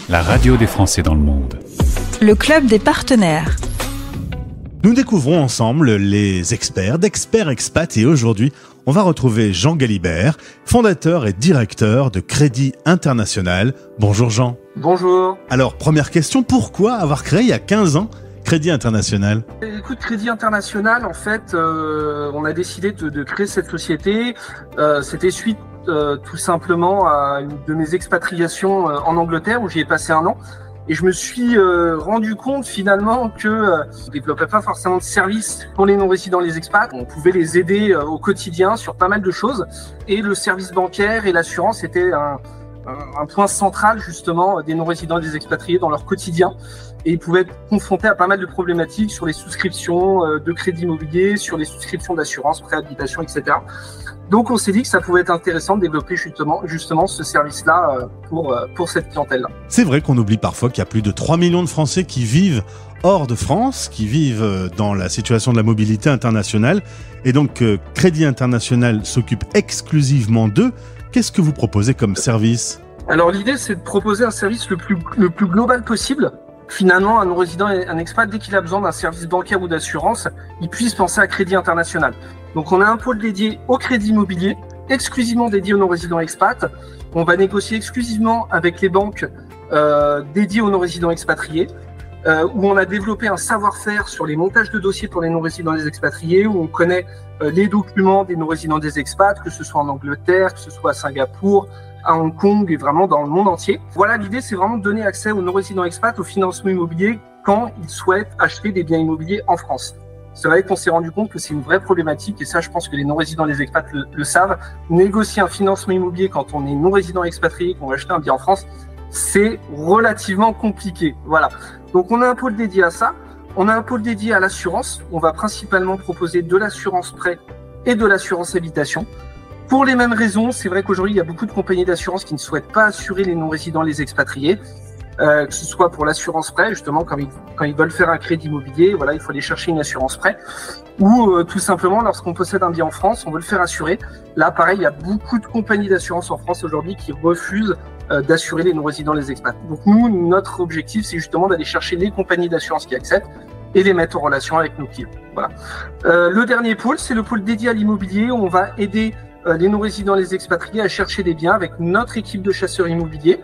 la radio des Français dans le monde. Le club des partenaires. Nous découvrons ensemble les experts d'Experts Expat et aujourd'hui, on va retrouver Jean Galibert, fondateur et directeur de Crédit International. Bonjour Jean. Bonjour. Alors, première question, pourquoi avoir créé il y a 15 ans Crédit International? Écoute, Crédit International, en fait, on a décidé de créer cette société. C'était suite tout simplement à une de mes expatriations en Angleterre où j'y ai passé 1 an. Et je me suis rendu compte finalement que on développait pas forcément de services pour les non-résidents, les expats. On pouvait les aider au quotidien sur pas mal de choses. Et le service bancaire et l'assurance étaient un point central justement des non-résidents et des expatriés dans leur quotidien. Et ils pouvaient être confrontés à pas mal de problématiques sur les souscriptions de crédit immobilier, sur les souscriptions d'assurance, préhabitation, etc. Donc on s'est dit que ça pouvait être intéressant de développer justement ce service-là pour cette clientèle-là. C'est vrai qu'on oublie parfois qu'il y a plus de 3 millions de Français qui vivent hors de France, qui vivent dans la situation de la mobilité internationale. Et donc Crédit International s'occupe exclusivement d'eux. Qu'est-ce que vous proposez comme service? Alors l'idée, c'est de proposer un service le plus global possible. Finalement, un non-résident et un expat, dès qu'il a besoin d'un service bancaire ou d'assurance, il puisse penser à Crédit International. Donc on a un pôle dédié au crédit immobilier, exclusivement dédié aux non-résidents expats. On va négocier exclusivement avec les banques dédiées aux non-résidents expatriés, où on a développé un savoir-faire sur les montages de dossiers pour les non-résidents et les expatriés, où on connaît les documents des non-résidents des expats, que ce soit en Angleterre, que ce soit à Singapour, à Hong Kong et vraiment dans le monde entier. Voilà, l'idée, c'est vraiment de donner accès aux non-résidents expats au financement immobilier quand ils souhaitent acheter des biens immobiliers en France. C'est vrai qu'on s'est rendu compte que c'est une vraie problématique et ça, je pense que les non-résidents et les expats le savent. Négocier un financement immobilier quand on est non-résident expatrié, qu'on va acheter un bien en France, c'est relativement compliqué. Voilà. Donc, on a un pôle dédié à ça. On a un pôle dédié à l'assurance. On va principalement proposer de l'assurance prêt et de l'assurance habitation. Pour les mêmes raisons, c'est vrai qu'aujourd'hui, il y a beaucoup de compagnies d'assurance qui ne souhaitent pas assurer les non-résidents, les expatriés, que ce soit pour l'assurance prêt, justement, quand ils veulent faire un crédit immobilier, voilà, il faut aller chercher une assurance prêt, ou tout simplement, lorsqu'on possède un bien en France, on veut le faire assurer. Là, pareil, il y a beaucoup de compagnies d'assurance en France aujourd'hui qui refusent d'assurer les non-résidents, les expats. Donc nous, notre objectif, c'est justement d'aller chercher les compagnies d'assurance qui acceptent et les mettre en relation avec nos clients. Voilà. Le dernier pôle, c'est le pôle dédié à l'immobilier, où on va aider les non-résidents, les expatriés à chercher des biens avec notre équipe de chasseurs immobiliers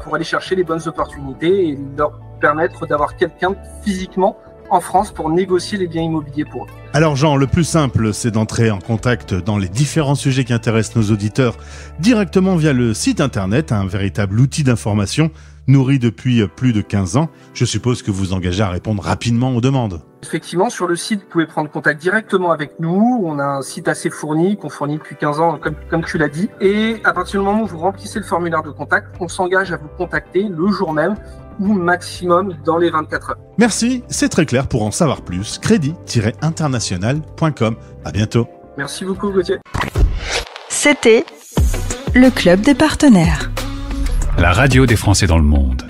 pour aller chercher les bonnes opportunités et leur permettre d'avoir quelqu'un physiquement en France pour négocier les biens immobiliers pour eux. Alors Jean, le plus simple, c'est d'entrer en contact dans les différents sujets qui intéressent nos auditeurs directement via le site internet, un véritable outil d'information nourri depuis plus de 15 ans. Je suppose que vous engagez à répondre rapidement aux demandes. Effectivement, sur le site, vous pouvez prendre contact directement avec nous. On a un site assez fourni, qu'on fournit depuis 15 ans, comme tu l'as dit. Et à partir du moment où vous remplissez le formulaire de contact, on s'engage à vous contacter le jour même ou maximum dans les 24 heures. Merci, c'est très clair. Pour en savoir plus, crédit-international.com. À bientôt. Merci beaucoup, Gauthier. C'était le club des partenaires. La radio des Français dans le monde.